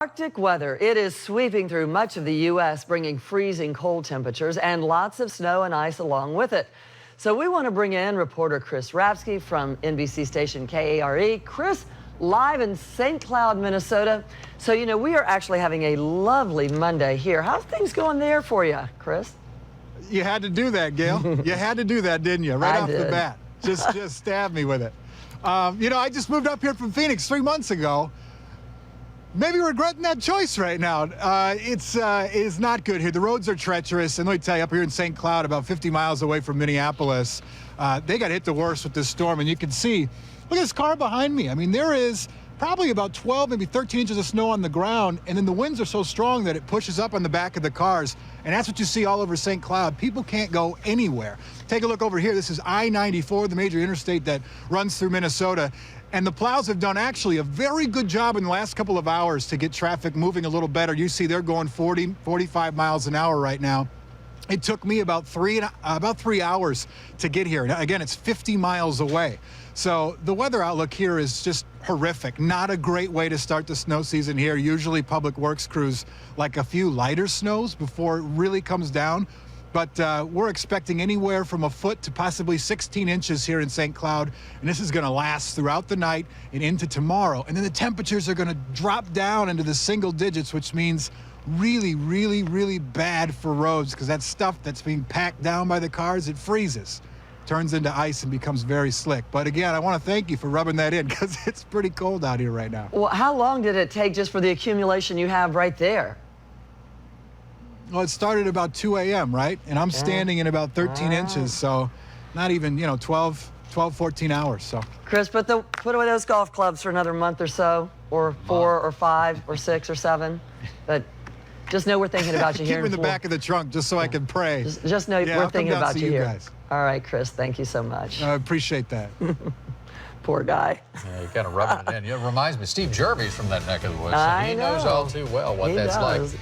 Arctic weather, it is sweeping through much of the U.S., bringing freezing cold temperatures and lots of snow and ice along with it. So we want to bring in reporter Chris Rapsky from NBC station KARE. Chris, live in St. Cloud, Minnesota. So, you know, we are actually having a lovely Monday here. How's things going there for you, Chris? You had to do that, Gail. You had to do that, didn't you? Right off the bat. Just stab me with it. You know, I just moved up here from Phoenix 3 months ago. Maybe regretting that choice right now. It is not good here. The roads are treacherous, and let me tell you, up here in St. Cloud, about 50 miles away from Minneapolis, they got hit the worst with this storm, and you can see, look at this car behind me. I mean, there is probably about 12, maybe 13 inches of snow on the ground, and then the winds are so strong that it pushes up on the back of the cars, and that's what you see all over St. Cloud. People can't go anywhere. Take a look over here. This is I-94, the major interstate that runs through Minnesota. And the plows have done actually a very good job in the last couple of hours to get traffic moving a little better. You see they're going 40, 45 miles an hour right now. It took me about 3 hours to get here. Now, again, it's 50 miles away. So the weather outlook here is just horrific. Not a great way to start the snow season here. Usually public works crews like a few lighter snows before it really comes down. But we're expecting anywhere from a foot to possibly 16 inches here in St. Cloud, and this is going to last throughout the night and into tomorrow. And then the temperatures are going to drop down into the single digits, which means really, really, really bad for roads, because that stuff that's being packed down by the cars, it freezes, turns into ice and becomes very slick. But again, I want to thank you for rubbing that in, because it's pretty cold out here right now. Well, how long did it take just for the accumulation you have right there? Well, it started about 2 a.m., right? And I'm standing in about 13 inches, so not even, 12, 14 hours. So, Chris, put away those golf clubs for another month or so, or 4 or 5 or 6 or 7. But just know we're thinking about you here. Keep them in the back of the trunk just so I can pray. Just know we're thinking about you here. Guys. All right, Chris, thank you so much. I appreciate that. Poor guy. Yeah, you kind of rubbing it in. It reminds me, Steve Jervy's from that neck of the woods. I he know. knows all too well what He that's does. like.